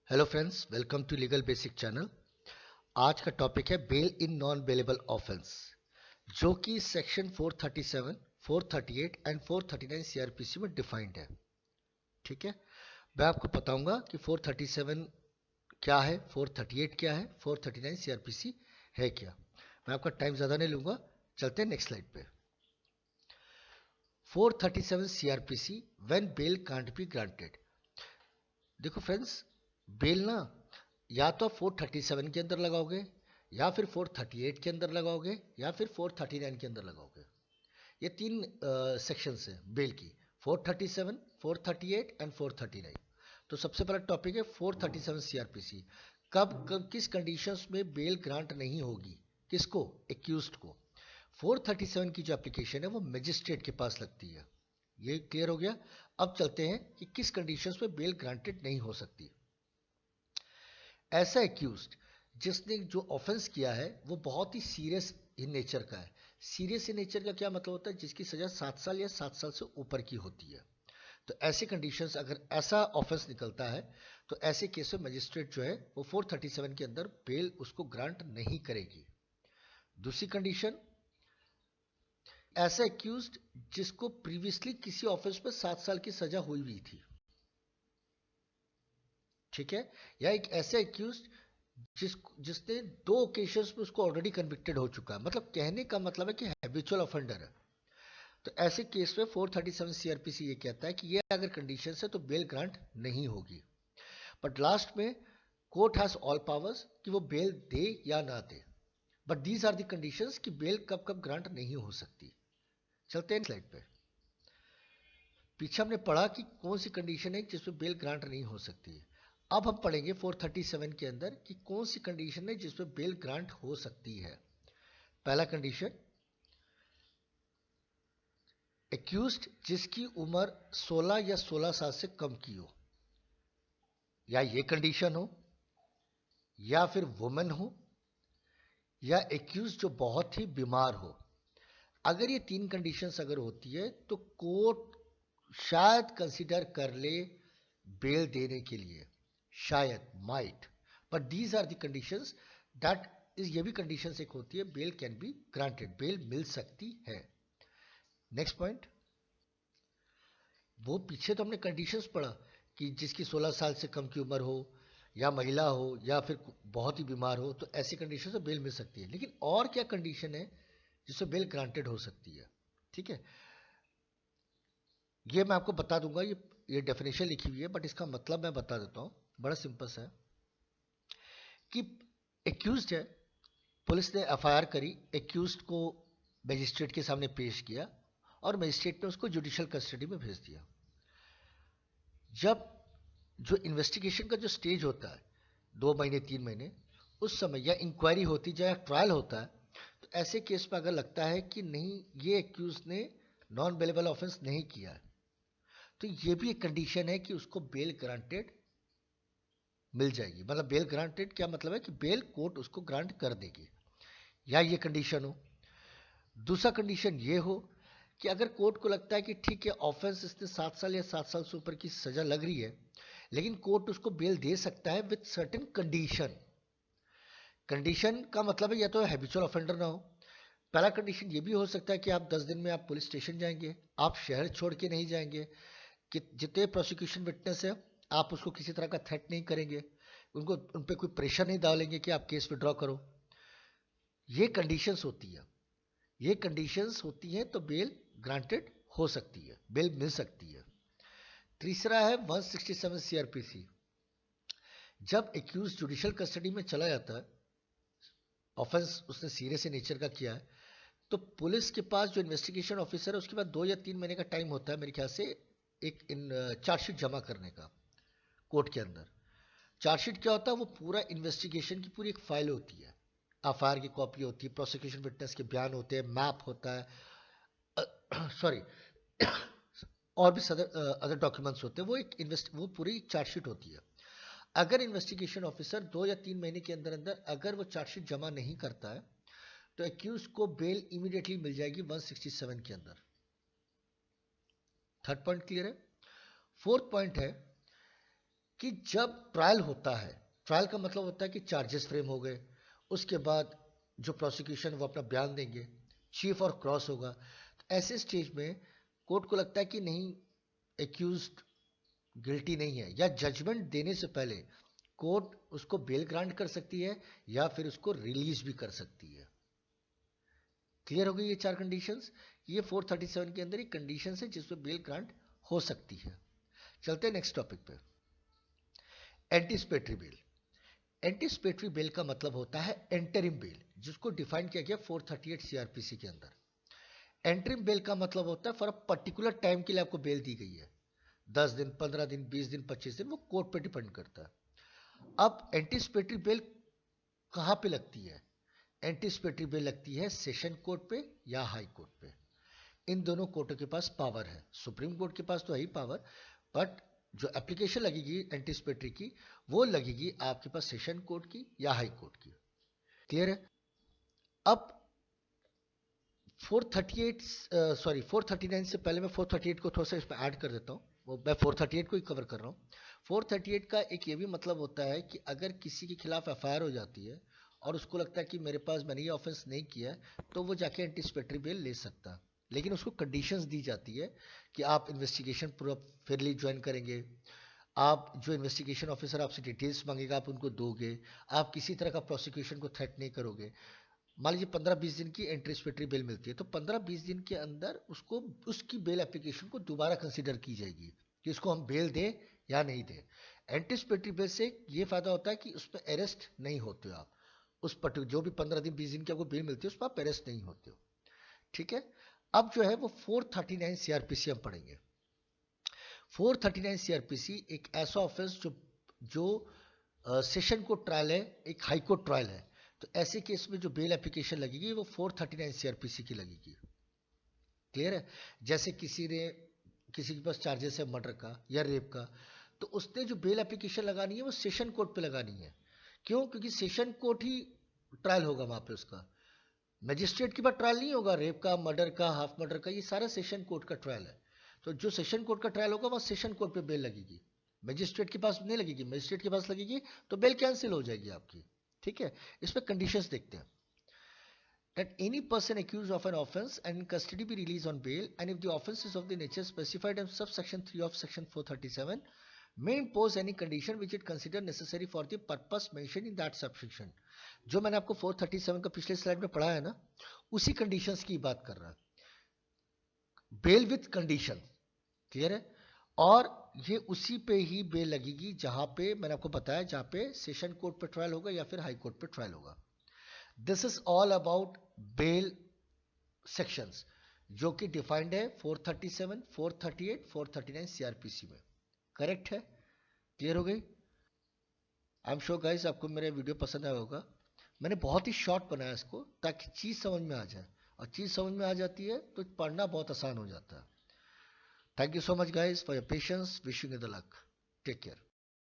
Hello friends, welcome to legal basic channel. आज का topic है bail in non bailable offence, जो कि सेक्शन 437, 438 एंड 439 सीआरपीसी में डिफाइंड है। ठीक है, मैं आपको बताऊंगा कि 437 क्या है, 438 क्या है, 439 सीआरपीसी है क्या। मैं आपका टाइम ज़्यादा नहीं लूंगा, चलते हैं नेक्स्ट स्लाइड पे। 437 CrPC, when bail can't be granted. देखो फ्रेंड्स, बेल ना या तो आप 437 के अंदर लगाओगे, या फिर 438 के अंदर लगाओगे, या फिर 439 के अंदर लगाओगे। ये तीन सेक्शंस हैं बेल की, 437, 438 एंड 439। तो सबसे पहला टॉपिक है 437 सीआरपीसी। कब कब किस कंडीशंस में बेल ग्रांट नहीं होगी, किसको? एक्यूज्ड को। 437 की जो एप्लीकेशन है वो मजिस्ट्रेट के पास लगती है। ये क्लियर हो गया। अब चलते हैं कि किस कंडीशंस में बेल ग्रांटेड नहीं हो सकती। ऐसा एक्यूज्ड जिसने जो ऑफेंस किया है वो बहुत ही सीरियस इन नेचर का है। सीरियस इन नेचर का क्या मतलब होता है? जिसकी सजा 7 साल या 7 साल से ऊपर की होती है। तो ऐसे कंडीशंस, अगर ऐसा ऑफेंस निकलता है तो ऐसे केस में मजिस्ट्रेट जो है वो 437 के अंदर बेल उसको ग्रांट नहीं करेगी। दूसरी कंडीशन, ऐसा एक्यूज्ड जिसको प्रीवियसली किसी ऑफेंस में 7 साल की सजा हुई हुई थी। ठीक है, या एक ऐसा एक्यूज्ड जिसने दो ओकेशंस में उसको ऑलरेडी कन्विक्टेड हो चुका है। मतलब कहने का मतलब है कि हैबिचुअल ऑफेंडर है। तो ऐसे केस में 437 सीआरपीसी ये कहता है कि ये अगर कंडीशन है तो बेल ग्रांट नहीं होगी। बट लास्ट में कोर्ट हैज ऑल पावर्स कि वो बेल दे या ना दे। But these are the conditions कि बेल कब कब ग्रांट नहीं हो सकती। चलते हैं स्लाइड पे। पीछे हमने पढ़ा कि कौन सी कंडीशन है जिसमें बेल ग्रांट नहीं हो सकती है। अब हम पढ़ेंगे 437 के अंदर कि कौन सी कंडीशन है जिसमें बेल ग्रांट हो सकती है। पहला कंडीशन, एक्यूज्ड जिसकी उम्र 16 या 16 साल से कम की हो, या ये कंडीशन हो, या फिर वुमेन हो, या एक्यूज जो बहुत ही बीमार हो। अगर ये तीन कंडीशंस अगर होती है तो कोर्ट शायद कंसिडर कर ले बेल देने के लिए, शायद, might. But these are the conditions that is, ये भी कंडीशंस एक होती है bail can be granted, bail मिल सकती है। नेक्स्ट पॉइंट, वो पीछे तो हमने कंडीशंस पढ़ा कि जिसकी 16 साल से कम की उम्र हो, या महिला हो, या फिर बहुत ही बीमार हो, तो ऐसी कंडीशन से बेल मिल सकती है। लेकिन और क्या कंडीशन है जिससे बेल ग्रांटेड हो सकती है? ठीक है, ये मैं आपको बता दूंगा। ये डेफिनेशन लिखी हुई है, बट इसका मतलब मैं बता देता हूँ। बड़ा सिंपल सा है कि एक्यूज्ड है, पुलिस ने एफआईआर करी, एक्यूज्ड को मजिस्ट्रेट के सामने पेश किया, और मजिस्ट्रेट ने उसको जुडिशियल कस्टडी में भेज दिया। जब जो इन्वेस्टिगेशन का जो स्टेज होता है, 2 महीने 3 महीने, उस समय या इंक्वायरी होती है या ट्रायल होता है, तो ऐसे केस में अगर लगता है कि नहीं, ये एक्यूज ने नॉन बेलेबल ऑफेंस नहीं किया है, तो ये भी एक कंडीशन है कि उसको बेल ग्रांटेड मिल जाएगी। मतलब बेल ग्रांटेड क्या मतलब है कि बेल कोर्ट उसको ग्रांट कर देगी, या ये कंडीशन हो। दूसरा कंडीशन ये हो कि अगर कोर्ट को लगता है कि ठीक है, ऑफेंस इसने 7 साल या 7 साल से ऊपर की सजा लग रही है, लेकिन कोर्ट उसको बेल दे सकता है विथ सर्टेन कंडीशन। कंडीशन का मतलब है या तो हैबिचुअल ऑफेंडर ना हो। पहला कंडीशन ये भी हो सकता है कि आप 10 दिन में आप पुलिस स्टेशन जाएंगे, आप शहर छोड़ के नहीं जाएंगे, कि जितने प्रोसिक्यूशन विटनेस है आप उसको किसी तरह का थ्रेट नहीं करेंगे, उनको उन पर कोई प्रेशर नहीं डालेंगे कि आप केस विड्रॉ करो। ये कंडीशंस होती है, ये कंडीशंस होती हैं तो बेल ग्रांटेड हो सकती है, बेल मिल सकती है। तीसरा है 167 सीआरपीसी। जब एक्यूज जुडिशियल कस्टडी में चला जाता है, ऑफेंस उसने सीरियस नेचर का किया है, तो पुलिस के पास जो इन्वेस्टिगेशन ऑफिसर है उसके पास 2 या 3 महीने का टाइम होता है मेरे ख्याल से, एक इन चार्जशीट जमा करने का कोर्ट के अंदर। चार्जशीट क्या होता है? वो पूरा इन्वेस्टिगेशन की पूरी एक फाइल होती है, एफआईआर की कॉपी होती है, प्रोसिक्यूशन विटनेस के बयान होते हैं, मैप होता है, सॉरी, और भी अदर डॉक्यूमेंट्स होते हैं। वो पूरी चार्जशीट होती है। अगर इन्वेस्टिगेशन ऑफिसर 2 या 3 महीने के अंदर अंदर अगर वो चार्जशीट जमा नहीं करता है, तो एक्यूज को बेल इमीडिएटली मिल जाएगी 167 के अंदर। थर्ड पॉइंट क्लियर है। फोर्थ पॉइंट है कि जब ट्रायल होता है, ट्रायल का मतलब होता है कि चार्जेस फ्रेम हो गए, उसके बाद जो प्रोसिक्यूशन वो अपना बयान देंगे, चीफ और क्रॉस होगा, तो ऐसे स्टेज में कोर्ट को लगता है कि नहीं, एक्यूज्ड गिल्टी नहीं है, या जजमेंट देने से पहले कोर्ट उसको बेल ग्रांट कर सकती है या फिर उसको रिलीज भी कर सकती है। क्लियर हो गई ये चार कंडीशंस? ये 437 के अंदर ही कंडीशंस है जिसमें बेल ग्रांट हो सकती है। चलते हैं नेक्स्ट टॉपिक पे, एंटीसिपेटरी बेल। एंटीसिपेटरी बेल का मतलब होता है एंटरिम बेल, जिसको डिफाइन किया गया 438 सीआरपीसी के अंदर। एंटरिम बेल का मतलब होता है फॉर अ पर्टिकुलर टाइम के लिए आपको बेल दी गई है, 10 दिन, 15 दिन, 20 दिन, 25 दिन, वो कोर्ट पे डिपेंड करता है। अब एंटीसिपेटरी बेल कहां पे लगती है? एंटीसिपेटरी बेल लगती है सेशन कोर्ट पे या हाई कोर्ट पे। इन दोनों कोर्टों के पास पावर है। सुप्रीम कोर्ट के पास तो है ही पावर, बट जो एप्लीकेशन लगेगी एंटीसिपेटरी की, वो लगेगी आपके पास सेशन कोर्ट की या हाई कोर्ट की। क्लियर है? अब 439 से पहले मैं 438 को थोड़ा सा इस पर ऐड कर देता हूँ, वो मैं 438 को ही कवर कर रहा हूँ। 438 का एक ये भी मतलब होता है कि अगर किसी के खिलाफ एफआईआर हो जाती है और उसको लगता है कि मेरे पास मैंने ये ऑफेंस नहीं किया है, तो वो जाके एंटीसिपेटरी बेल ले सकता है, लेकिन उसको कंडीशंस दी जाती है कि आप इन्वेस्टिगेशन पूरा फेयरली ज्वाइन करेंगे, आप जो इन्वेस्टिगेशन ऑफिसर आपसे डिटेल्स मांगेगा आप उनको दोगे, आप किसी तरह का प्रोसिक्यूशन को थ्रेट नहीं करोगे। मान लीजिए 15-20 दिन की एंटीसिपेटरी बेल मिलती है, तो 15-20 दिन के अंदर उसको उसकी बेल एप्लीकेशन को दोबारा कंसीडर की जाएगी कि इसको हम बेल दें या नहीं दें। एंटीसिपेटरी बेल से ये फायदा होता है कि उसमें अरेस्ट नहीं होते हो आप, उस पर्टिकुलर जो भी 15 दिन 20 दिन की आपको बेल मिलती है उस पर आप अरेस्ट नहीं होते हो। ठीक है? अब जो है वो 439 सीआरपीसी हम पढ़ेंगे। 439 सीआरपीसी एक ऐसा ऑफेंस जो सेशन कोर्ट ट्रायल है, एक हाई कोर्ट ट्रायल है, तो ऐसे केस में जो बेल एप्लीकेशन लगेगी वो 439 सीआरपीसी की लगेगी। क्लियर है? जैसे किसी के पास चार्जेस है मर्डर का या रेप का, तो उसने जो बेल एप्लीकेशन लगानी है वो सेशन कोर्ट पे लगानी है। क्यों? क्योंकि सेशन कोर्ट ही ट्रायल होगा वहां पे उसका, मजिस्ट्रेट के पास ट्रायल नहीं होगा। रेप का, मर्डर का, हाफ मर्डर का, ये सारा सेशन कोर्ट का ट्रायल है। तो जो सेशन कोर्ट का ट्रायल होगा वह सेशन कोर्ट पे बेल लगेगी, मजिस्ट्रेट के पास नहीं लगेगी। मजिस्ट्रेट के पास लगेगी तो बेल कैंसिल हो जाएगी आपकी। ठीक है? इस पर कंडीशंस देखते हैं। That any person accused of an offence and in custody be released on bail, and if the offence is of the nature specified in subsection 3 of section 437 may impose any condition which it consider necessary for the purpose mentioned in that subsection। जो मैंने आपको 437 का पिछले slide में पढ़ा है ना, उसी कंडीशंस की बात कर रहा है, बेल विथ कंडीशन। क्लियर है? और ये उसी पे ही बेल लगेगी जहां पे मैंने आपको बताया, जहां पे सेशन कोर्ट पे ट्रायल होगा या फिर हाई कोर्ट पे ट्रायल होगा। This is all about bail sections जो कि डिफाइंड है 437, 438, 439 सीआरपीसी में। करेक्ट है? क्लियर हो गई? आई एम श्योर गाइस आपको मेरा वीडियो पसंद आया होगा। मैंने बहुत ही शॉर्ट बनाया इसको ताकि चीज समझ में आ जाए, और चीज समझ में आ जाती है तो पढ़ना बहुत आसान हो जाता है। Thank you so much guys for your patience, wishing you the luck, take care.